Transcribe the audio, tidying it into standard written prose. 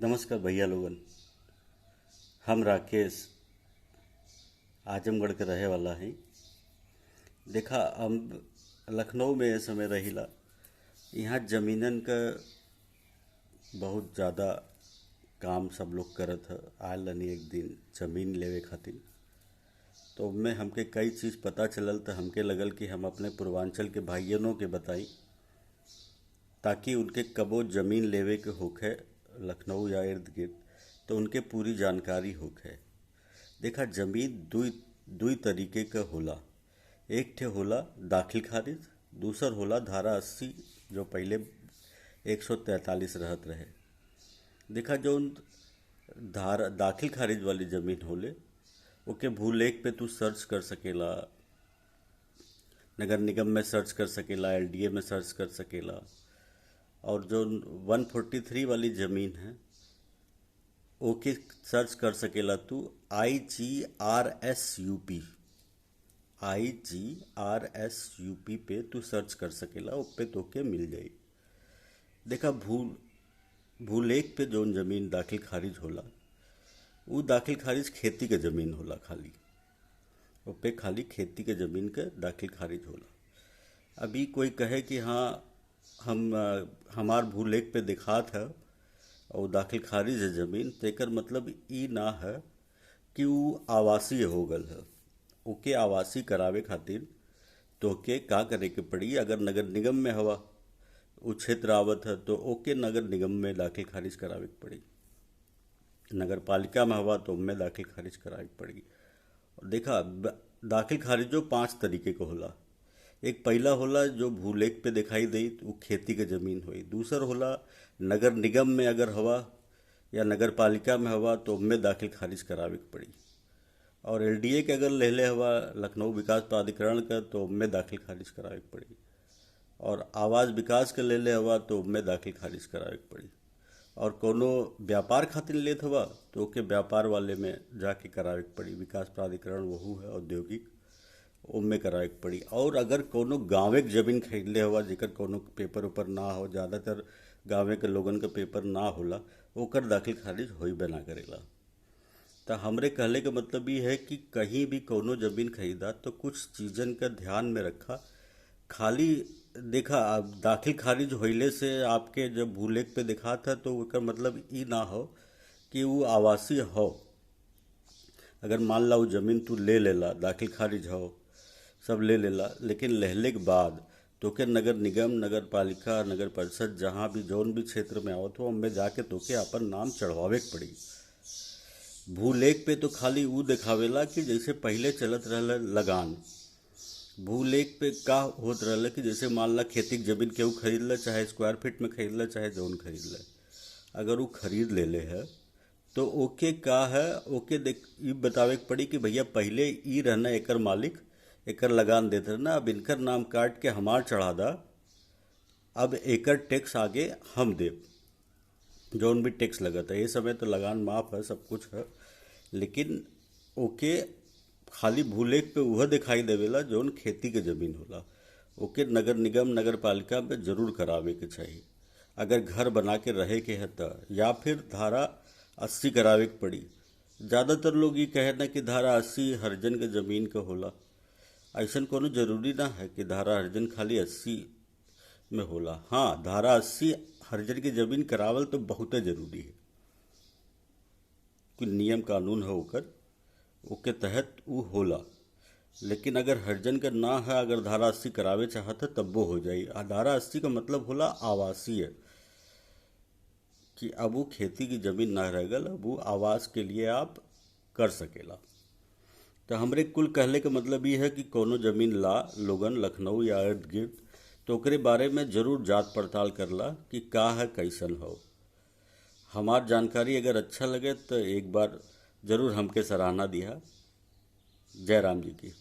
नमस्कार भैया लोगन। हम राकेश आजमगढ़ के रहे वाला हैं। देखा हम लखनऊ में ये समय रहिला। यहाँ जमीनन का बहुत ज़्यादा काम सब लोग करत ह। आयल रहनी एक दिन जमीन लेवे खातिर, तो उनमें हमके कई चीज़ पता चलल, तो हमके लगल कि हम अपने पूर्वांचल के भाइयों के बताई, ताकि उनके कबो जमीन लेवे के होखे लखनऊ या इर्द गिर्द तो उनके पूरी जानकारी होखे। देखा जमीन दुई तरीके का होला। एक ठे होला दाखिल खारिज, दूसर होला धारा 80 जो पहले 143 रहत रहे। देखा जो धारा दाखिल खारिज वाली जमीन होले ओके भूलेख पे तू सर्च कर सकेला, नगर निगम में सर्च कर सकेला, एलडीए में सर्च कर सकेला। और जो 143 वाली ज़मीन है ओके सर्च कर सकेला तू IGRSUP पे तू सर्च कर सकेला, उस पे तोके मिल जाई। देखा भूलेख पे जौन जमीन दाखिल खारिज होला वो दाखिल खारिज खेती के जमीन होला, खाली उस पे खाली खेती के जमीन के दाखिल खारिज होला। अभी कोई कहे कि हाँ हमार भूलेख पे दिखात है और दाखिल खारिज है जमीन, तो एकर मतलब ई ना है कि वो आवासीय हो गल है। ओके आवासीय करावे खातिर तोके का करे के पड़ी, अगर नगर निगम में हवा वो क्षेत्र आवत है तो ओके नगर निगम में दाखिल खारिज करावे के पड़ी, नगर पालिका में हवा तो उनमें दाखिल खारिज करावे के पड़ी। और देखा दाखिल खारिज जो 5 तरीके का होला। एक पहला होला जो भूलेख पे दिखाई दई तो वो खेती के जमीन हुई। दूसर होला नगर निगम में अगर हवा या नगर पालिका में हवा तो उनमें दाखिल खारिज करावे के पड़ी। और एलडीए के अगर लेले हवा लखनऊ विकास प्राधिकरण का तो उनमें दाखिल खारिज करावे के पड़ी। और आवास विकास के लेले हवा तो उनमें दाखिल खारिज करावे के पड़ी। और कोनो व्यापार खातिर लेत हवा तो ओके व्यापार वाले में जाके करावे के पड़ी। विकास प्राधिकरण वहू है औद्योगिक, उनमें करावे के पड़ी। और अगर कोनो गाँवे के जमीन खरीदले हवा जेकर कोनो पेपर ऊपर ना हो, ज़्यादातर गाँवे के लोगन का पेपर ना होला, ओकर दाखिल खारिज होइबे ना करेला। तो हमरे कहले के मतलब ये है कि कहीं भी कोनो जमीन खरीदा तो कुछ चीज़न का ध्यान में रखा। खाली देखा अब दाखिल खारिज होइले से आपके जब भूलेख पे दिखा था तो ओकर मतलब ई ना हो कि वो आवासीय हो। अगर मान ला वो जमीन तू ले लेला, दाखिल खारिज हो, सब ले लेला, लेकिन लेहले के बाद तोके नगर निगम, नगर पालिका, नगर परिषद जहाँ भी जौन भी क्षेत्र में आवत हो उनमें जाके तोके अपन नाम चढ़वावे के पड़ी। भूलेख पे तो खाली वो दिखावेला कि जैसे पहले चलत रहल लगान। भूलेख पे का होत रहल कि जैसे मान ला खेती की जमीन केहू खरीद ले, चाहे स्क्वायर फीट में खरीद ले चाहे जौन खरीद ले, अगर वो खरीद ले है तो ओके का है, ओके देख ये बतावे के पड़ी कि भैया पहले ई रहना एकर मालिक, एकर लगान देते रहना, अब इनकर नाम काट के हमार चढ़ा दा, अब एकर टैक्स आगे हम देव, जौन भी टैक्स लगत है। ये समय तो लगान माफ है, सब कुछ है, लेकिन ओके खाली भूलेख पे वह दिखाई देवेला जौन खेती के जमीन होला। ओके नगर निगम, नगर पालिका में जरूर करावे के चाहिए। अगर घर बना के रहे के है तो, या फिर धारा 80 करावे के पड़ी। ज़्यादातर लोग ये कहे ना कि धारा 80 हरिजन के जमीन का होला। ऐसा कोनो जरूरी ना है कि धारा हरिजन खाली 80 में होला। हाँ, धारा 80 हरिजन की जमीन करावल तो बहुत जरूरी है, कोई नियम कानून है ओकर, ओके तहत वो होला। लेकिन अगर हरिजन का ना है, अगर धारा 80 करावे चाहत है तब वो हो जाई। धारा 80 का मतलब होला आवासीय, कि अब वो खेती की जमीन ना रह गल, अब वो आवास के लिए आप कर सकेला। तो हमरे कुल कहले का मतलब ये है कि कोनो जमीन ला लोगन लखनऊ या इर्द गिर्द तो ओकरे बारे में जरूर जांच पड़ताल करला कि का है कैसन हो। हमार जानकारी अगर अच्छा लगे तो एक बार जरूर हमके सराहना दिया। जय राम जी की।